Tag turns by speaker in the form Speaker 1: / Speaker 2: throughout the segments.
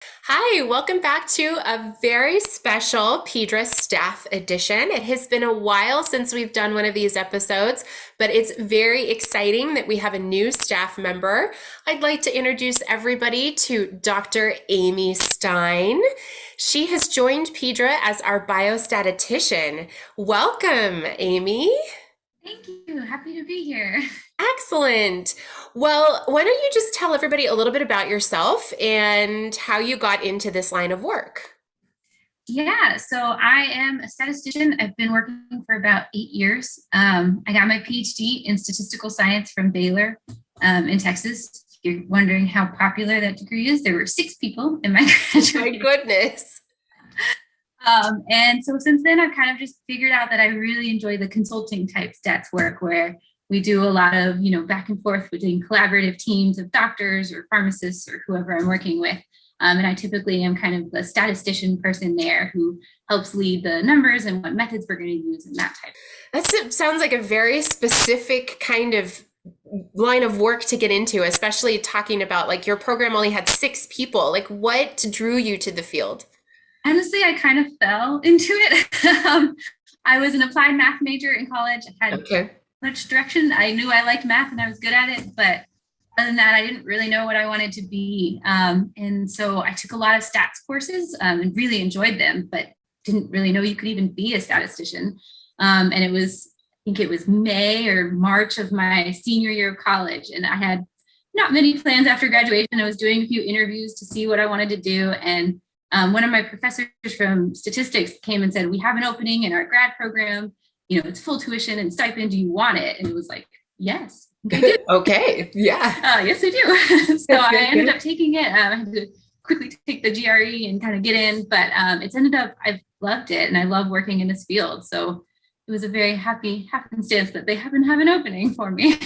Speaker 1: Hi, welcome back to a very special PeDRA staff edition. It has been a while since we've done one of these episodes, but it's very exciting that we have a new staff member. I'd like to introduce everybody to Dr. Amy Stein. She has joined PeDRA as our biostatistician. Welcome, Amy.
Speaker 2: Thank you. Happy to be here.
Speaker 1: Excellent. Well, why don't you just tell everybody a little bit about yourself and how you got into this line of work?
Speaker 2: Yeah, so I am a statistician. I've been working for about 8 years. I got my PhD in statistical science from Baylor in Texas. If you're wondering how popular that degree is, there were 6 people in my
Speaker 1: My
Speaker 2: graduate.
Speaker 1: goodness.
Speaker 2: And so since then, I've kind of just figured out that I really enjoy the consulting type stats work where we do a lot of, back and forth between collaborative teams of doctors or pharmacists or whoever I'm working with. And I typically am kind of the statistician person there who helps lead the numbers and what methods we're going to use and that type.
Speaker 1: That sounds like a very specific kind of line of work to get into, especially talking about like your program only had 6 people. Like, what drew you to the field?
Speaker 2: Honestly, I kind of fell into it. I was an applied math major in college. I had
Speaker 1: Okay.
Speaker 2: much direction. I knew I liked math and I was good at it, but other than that, I didn't really know what I wanted to be. And so I took a lot of stats courses and really enjoyed them, but didn't really know you could even be a statistician. And I think it was May or March of my senior year of college. And I had not many plans after graduation. I was doing a few interviews to see what I wanted to do. And one of my professors from statistics came and said, "We have an opening in our grad program. It's full tuition and stipend. Do you want it?" And it was like, yes, I do.
Speaker 1: Okay. Yeah.
Speaker 2: Yes, I do. So
Speaker 1: Good,
Speaker 2: I
Speaker 1: good,
Speaker 2: ended
Speaker 1: good.
Speaker 2: up taking it. I had to quickly take the GRE and kind of get in, but it's ended up, I've loved it and I love working in this field. So it was a very happy happenstance that they happen to have an opening for me.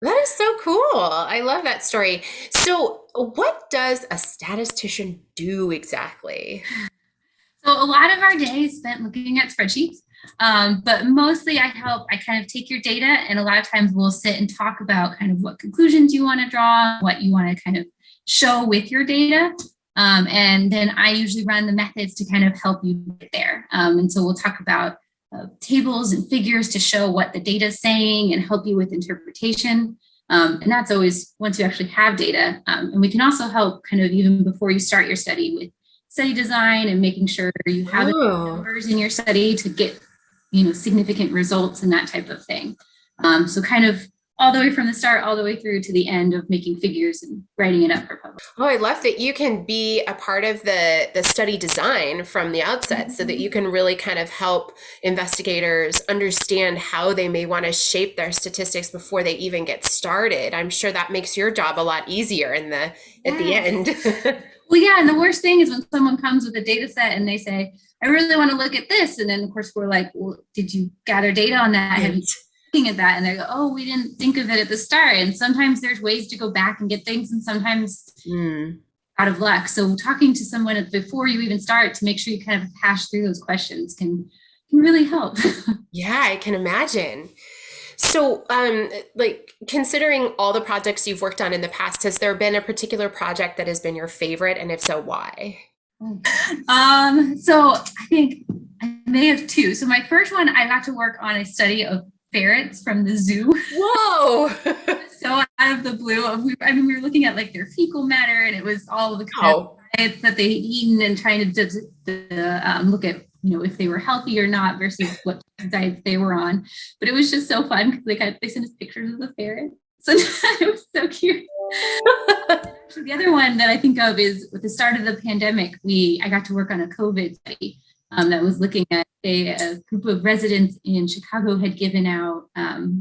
Speaker 1: That is so cool. I love that story. So, what does a statistician do exactly?
Speaker 2: So a lot of our day is spent looking at spreadsheets, but mostly I kind of take your data and a lot of times we'll sit and talk about kind of what conclusions you want to draw, what you want to kind of show with your data. And then I usually run the methods to kind of help you get there. And so we'll talk about tables and figures to show what the data is saying and help you with interpretation. And that's always once you actually have data. And we can also help kind of even before you start your study with study design and making sure you have
Speaker 1: Oh.
Speaker 2: numbers in your study to get significant results and that type of thing. So kind of all the way from the start all the way through to the end of making figures and writing it up for public.
Speaker 1: Oh, I love that you can be a part of the study design from the outset so that you can really kind of help investigators understand how they may want to shape their statistics before they even get started. I'm sure that makes your job a lot easier in the at the
Speaker 2: Yes.
Speaker 1: end.
Speaker 2: Well, yeah, and the worst thing is when someone comes with a data set and they say, "I really want to look at this," and then of course we're like, "Well, did you gather data on that? Have you
Speaker 1: Right.
Speaker 2: been looking at that?" And they go, "Oh, we didn't think of it at the start." And sometimes there's ways to go back and get things, and sometimes
Speaker 1: Mm.
Speaker 2: out of luck. So talking to someone before you even start to make sure you kind of hash through those questions can really help.
Speaker 1: Yeah, I can imagine. So, like considering all the projects you've worked on in the past, has there been a particular project that has been your favorite, and if so, why?
Speaker 2: So I think I may have two. So my first one, I got to work on a study of ferrets from the zoo.
Speaker 1: Whoa!
Speaker 2: So out of the blue, we were looking at like their fecal matter, and it was all of the kind of
Speaker 1: Oh,
Speaker 2: diets that they eaten, and trying to look at if they were healthy or not versus what diets they were on. But it was just so fun because they sent us pictures of the ferrets, so it was so cute. Actually, the other one that I think of is with the start of the pandemic, I got to work on a COVID study that was looking at a group of residents in Chicago had given out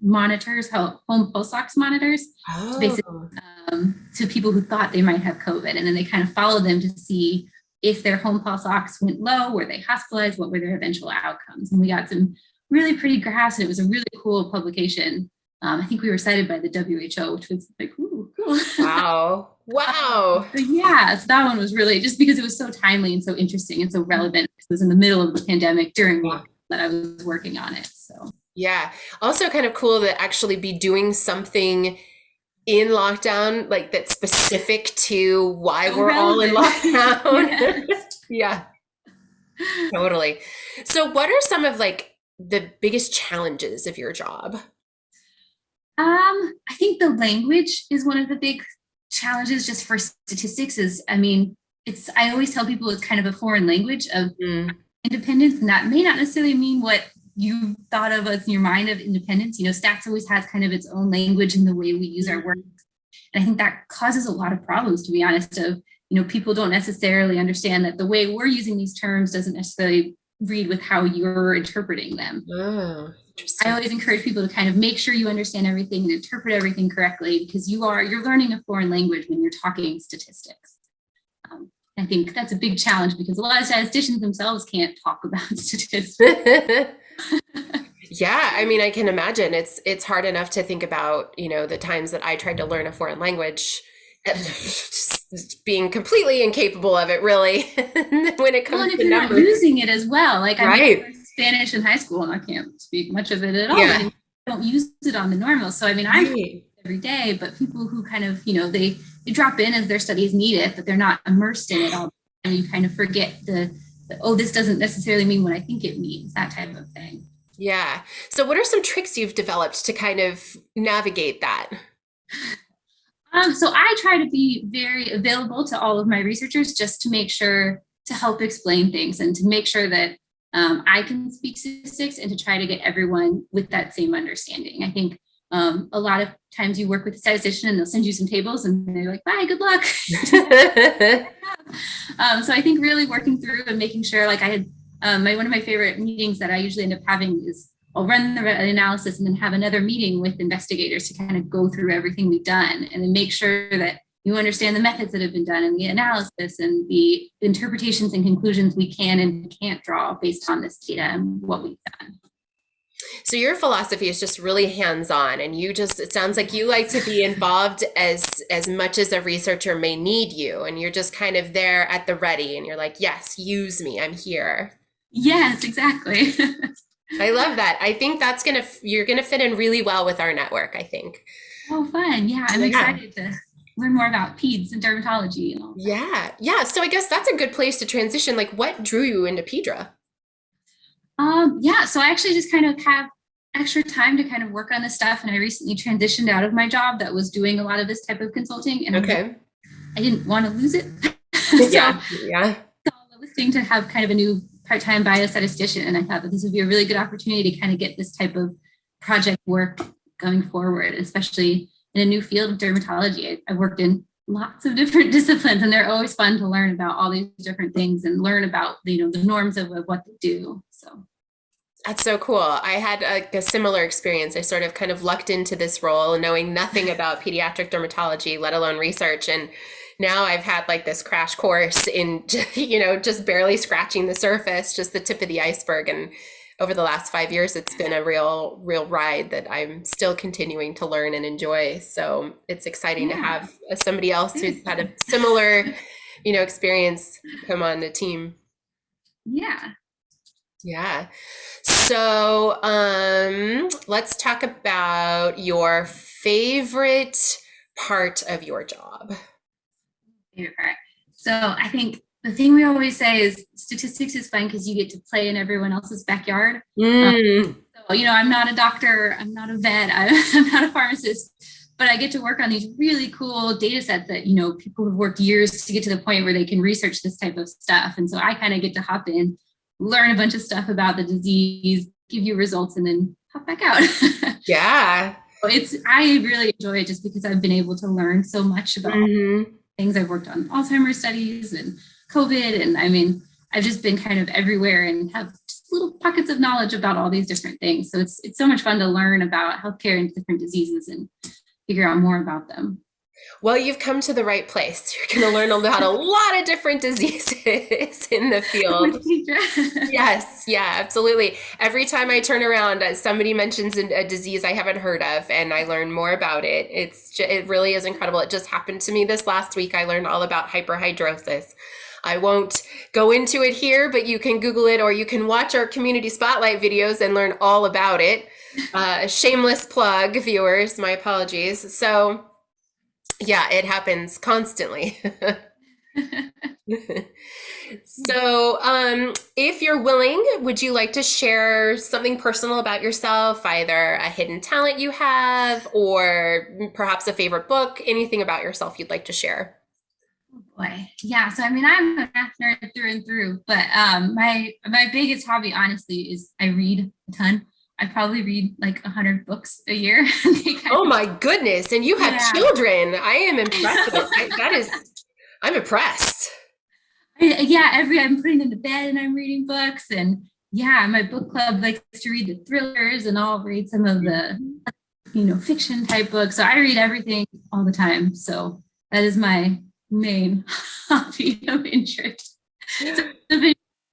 Speaker 2: monitors, home pulse ox monitors, to basically
Speaker 1: oh,
Speaker 2: to people who thought they might have COVID, and then they kind of followed them to see if their home pulse ox went low, were they hospitalized, what were their eventual outcomes, and we got some really pretty graphs, and it was a really cool publication. I think we were cited by the WHO, which was like, ooh, cool.
Speaker 1: wow. Wow.
Speaker 2: But yeah, so that one was really just because it was so timely and so interesting and so relevant. It was in the middle of the pandemic during
Speaker 1: Yeah.
Speaker 2: lockdown that I was working on it. So
Speaker 1: Yeah. Also kind of cool to actually be doing something in lockdown, like that's specific to why
Speaker 2: So
Speaker 1: we're all in
Speaker 2: relevant.
Speaker 1: lockdown.
Speaker 2: Yes.
Speaker 1: Yeah, totally. So what are some of like the biggest challenges of your job?
Speaker 2: I think the language is one of the big challenges just for statistics is, I mean, I always tell people it's kind of a foreign language of
Speaker 1: Mm.
Speaker 2: independence, and that may not necessarily mean what you thought of as in your mind of independence. You know, stats always has kind of its own language in the way we use our words. And I think that causes a lot of problems, to be honest, of, you know, people don't necessarily understand that the way we're using these terms doesn't necessarily read with how you're interpreting them.
Speaker 1: Oh,
Speaker 2: I
Speaker 1: interesting.
Speaker 2: always encourage people to kind of make sure you understand everything and interpret everything correctly, because you're learning a foreign language when you're talking statistics. I think that's a big challenge because a lot of statisticians themselves can't talk about statistics.
Speaker 1: Yeah, I mean, I can imagine it's hard enough to think about, you know, the times that I tried to learn a foreign language and just being completely incapable of it, really, when it
Speaker 2: Well,
Speaker 1: comes
Speaker 2: and if
Speaker 1: to
Speaker 2: you're not
Speaker 1: numbers.
Speaker 2: using it as well, like I mean, I
Speaker 1: Right.
Speaker 2: learned Spanish in high school and I can't speak much of it at all
Speaker 1: Yeah.
Speaker 2: anymore. I don't use it on the normal. So I mean, I'm
Speaker 1: Right.
Speaker 2: every day, but people who kind of, you know, they drop in as their studies need it, but they're not immersed in it all. And you kind of forget oh, this doesn't necessarily mean what I think it means, that type of thing.
Speaker 1: Yeah. So what are some tricks you've developed to kind of navigate that?
Speaker 2: So I try to be very available to all of my researchers just to make sure to help explain things and to make sure that I can speak statistics and to try to get everyone with that same understanding. I think a lot of times you work with a statistician and they'll send you some tables and they're like, bye, good luck. So I think really working through and making sure, like I had one of my favorite meetings that I usually end up having is I'll run the analysis and then have another meeting with investigators to kind of go through everything we've done and then make sure that you understand the methods that have been done and the analysis and the interpretations and conclusions we can and can't draw based on this data and what we've done.
Speaker 1: So your philosophy is just really hands-on, and you just, it sounds like you like to be involved as much as a researcher may need you, and you're just kind of there at the ready and you're like, yes, use me, I'm here.
Speaker 2: Yes, exactly.
Speaker 1: I love that. I think you're gonna fit in really well with our network, I think.
Speaker 2: Oh, fun. Yeah, I'm
Speaker 1: Yeah.
Speaker 2: excited to learn more about peds and dermatology and all that.
Speaker 1: Yeah. Yeah. So I guess that's a good place to transition. Like, what drew you into PeDRA?
Speaker 2: Yeah, so I actually just kind of have extra time to kind of work on this stuff. And I recently transitioned out of my job that was doing a lot of this type of consulting. And
Speaker 1: Okay.
Speaker 2: I didn't want to lose it. So
Speaker 1: Yeah. Yeah.
Speaker 2: listing to have kind of a new part-time biostatistician. And I thought that this would be a really good opportunity to kind of get this type of project work going forward, especially in a new field of dermatology. I worked in lots of different disciplines and they're always fun to learn about all these different things and learn about, you know, the norms of what they do. So
Speaker 1: That's so cool. I had a similar experience. I sort of kind of lucked into this role knowing nothing about pediatric dermatology, let alone research. And now I've had like this crash course in, you know, just barely scratching the surface, just the tip of the iceberg. And over the last 5 years, it's been a real ride that I'm still continuing to learn and enjoy. So it's exciting to
Speaker 2: yeah,
Speaker 1: have somebody else who's had a
Speaker 2: seriously.
Speaker 1: similar, you know, experience come on the team.
Speaker 2: Yeah.
Speaker 1: Yeah. So, let's talk about your favorite part of your job.
Speaker 2: Favorite part. So I think the thing we always say is statistics is fun because you get to play in everyone else's backyard.
Speaker 1: Mm.
Speaker 2: So, you know, I'm not a doctor, I'm not a vet, I'm not a pharmacist, but I get to work on these really cool data sets that, you know, people have worked years to get to the point where they can research this type of stuff. And so I kind of get to hop in, learn a bunch of stuff about the disease, give you results, and then hop back out.
Speaker 1: Yeah.
Speaker 2: I really enjoy it just because I've been able to learn so much about
Speaker 1: Hmm.
Speaker 2: things. I've worked on Alzheimer's studies and COVID. And I mean, I've just been kind of everywhere and have just little pockets of knowledge about all these different things. So it's so much fun to learn about healthcare and different diseases and figure out more about them.
Speaker 1: Well, you've come to the right place. You're going to learn about a lot of different diseases in the field.
Speaker 2: With PeDRA.
Speaker 1: Yes, yeah, absolutely. Every time I turn around, somebody mentions a disease I haven't heard of, and I learn more about it. It really is incredible. It just happened to me this last week. I learned all about hyperhidrosis. I won't go into it here, but you can Google it or you can watch our community spotlight videos and learn all about it. A shameless plug, viewers, my apologies. So, Yeah, it happens constantly. So, if you're willing, would you like to share something personal about yourself, either a hidden talent you have, or perhaps a favorite book, anything about yourself you'd like to share?
Speaker 2: Boy, yeah. So I mean, I'm a math nerd through and through, but my biggest hobby, honestly, is I read a ton. I probably read like 100 books a year.
Speaker 1: Oh my goodness, and you have
Speaker 2: Yeah.
Speaker 1: children. I am impressed. I'm impressed.
Speaker 2: Yeah, I'm putting them to bed and I'm reading books, and yeah, my book club likes to read the thrillers, and I'll read some of the fiction type books. So I read everything all the time. So that is my main hobby of interest. So if you have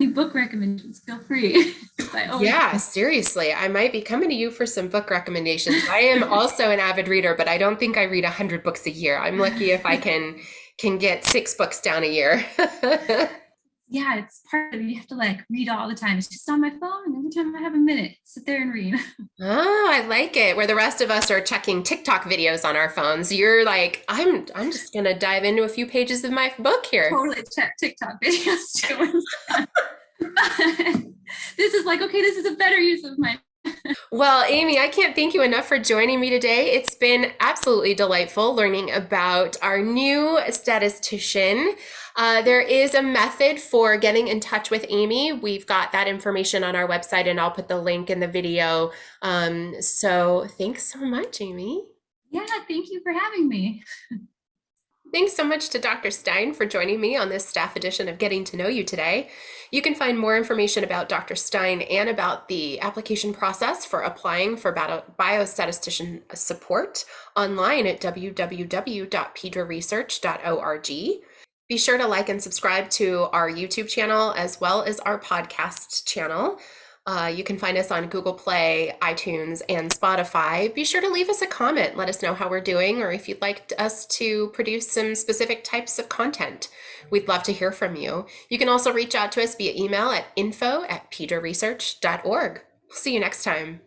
Speaker 2: any book recommendations, feel free. I always
Speaker 1: Yeah, seriously. I might be coming to you for some book recommendations. I am also an avid reader, but I don't think I read 100 books a year. I'm lucky if I can get 6 books down a year.
Speaker 2: yeah, it's part of it. You have to like read all the time. It's just on my phone, and every time I have a minute, sit there and read.
Speaker 1: Oh, I like it. Where the rest of us are checking TikTok videos on our phones, you're like, I'm just gonna dive into a few pages of my book here.
Speaker 2: Totally check TikTok videos too. This is like, okay, this is a better use of my.
Speaker 1: Well, Amy, I can't thank you enough for joining me today. It's been absolutely delightful learning about our new statistician. There is a method for getting in touch with Amy. We've got that information on our website, and I'll put the link in the video. So thanks so much, Amy.
Speaker 2: Yeah, thank you for having me.
Speaker 1: Thanks so much to Dr. Stein for joining me on this staff edition of Getting to Know You today. You can find more information about Dr. Stein and about the application process for applying for biostatistician support online at www.pedraresearch.org. Be sure to like and subscribe to our YouTube channel as well as our podcast channel. You can find us on Google Play, iTunes, and Spotify. Be sure to leave us a comment. Let us know how we're doing, or if you'd like us to produce some specific types of content. We'd love to hear from you. You can also reach out to us via email at info@pedraresearch.org. See you next time.